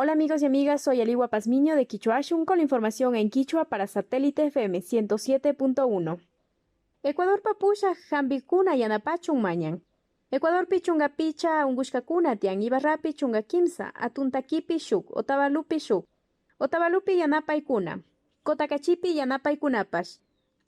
Hola amigos y amigas, soy Aliwa Pazmiño de Quichuashun con la información en Quichua para Satélite FM 107.1. Ecuador papucha jambikuna yanapachun mañan. Ecuador pichunga picha ungushkakuna tian ibarrapi chunga kimsa atuntakipi shuk otavalupi shuk. Otavalupi yanapaykuna. Kotakachipi yanapaykunapash.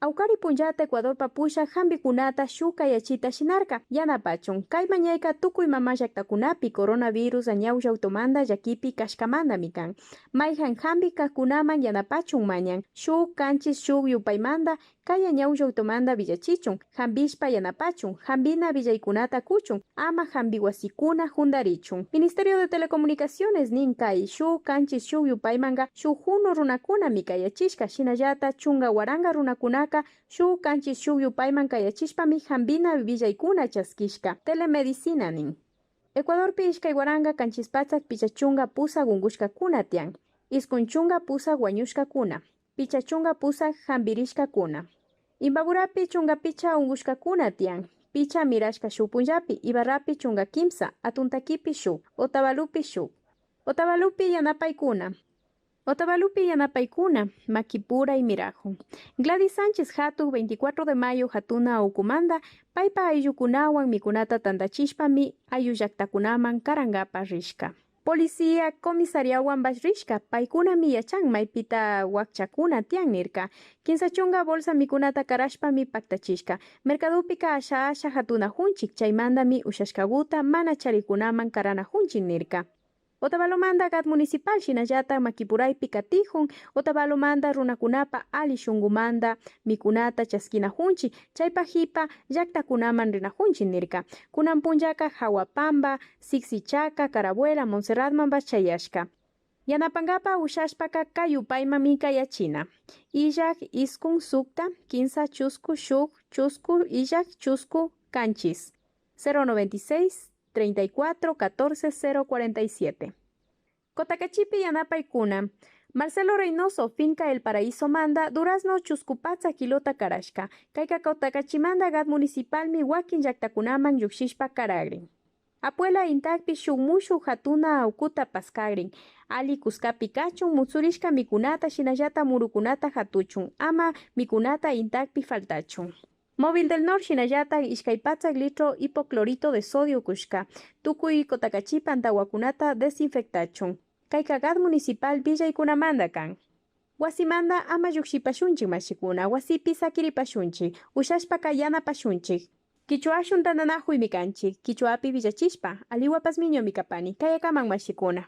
Aukari punllata Ecuador papusha jambikunata shuka yachita shinarka yanapachun. Kay mañayka tukuy mama llaktakunapi coronavirus ñawllawtumanta llakipi kashkamanta mikan. Mayjan jambikakunaman yanapachun mañan. Shuk kanchis shuk yupaymanta kaya ñawllawtumanta villachichun. Jambishpa yanapachun. Jambina villaykunata kuchun. Ama jambiwasikuna hundarichun. Ministerio de Telecomunicaciones nin kay shuk kanchis shuk yupaymanga shuk hunu runakuna mikayachishka shinallata chunga waranga runakunaka shuk kanchis shuk yupayman kayachishpami jambina villaykuna chaskishka telemedicina nin. Ecuadorpi ishkay waranga kanchispachak pichachunga pusa gungushkakuna tian. Iskunchunga pusa wañushkakuna. Pichachunga pusa jambirishkakuna. Imbaburapi chunga picha ungushkakuna tian. Picha mirashka shuk punllapi. Ibarrapi chunga kimsa. Atuntakipi shuk. Otavalupi shuk. Otavalupi yanapaykuna. Otavalupi yanapaykuna, Makipura y Mirajo. Gladys Sánchez Hatu, 24 de mayo, Hatuna Ukumanda, paipa ayukunawan mikunata tandachishpami ayullaktakunaman karangapa rishka. Policía comisariawan bashrishka, paykuna miyachan maipita wakchakuna tian nirka. Kinsachunga bolsa mikunata karashpami paktachishka. Mercadupika asha hatuna hunchik, chaymandami ushashkaguta mana charikunaman karana hunchik nirka. Otavalomanda gat municipal shinallata Makipuraypi katijun, Otavalomanda runakunapa ali shungumanda mikunata chaskina hunchi, chaypa hipa llaktakunaman rina hunchi nirka. Kunan punllaka Hawapamba, Sixichaca, Carabuela, Montserratman chayashka. Yanapangapa ushashpaka kayupaymami kayachina. Illak iskun sukta, kinsa chusku shuk, chusku illak chusku kanchis. 096 34 14 047. Kotakachipi yanapaykuna. Marcelo Reynoso, finca El Paraíso manda, Durazno Chuscupatza kilota karashka. Kayka Kotakachimanda gat municipalmi wakin llaktakunaman llukshishpa karagrin. Apuela intakpi shukmushu hatuna ukuta paskagrin. Ali kuskapi kachun mutsurishka mikunata shinallata murukunata hatuchun. Ama mikunata intakpi faltachun. Móvil del Nor shinallata ishkaypatzak litro hipoclorito de sodio kushka. Tukuy Kotakachipa antawakunata desinfectachun. Kayka gat municipal villaykunamanda kan. Wasimanda ama llukshipashunchik mashikuna. Wasipi sakiripashunchik. Ushashpaka yanapashunchik. Quichuashun tananajuy mikanchik. Quichuapi villachishpa. Aliwa Pazmiño mikapani. Kayakaman mashikuna.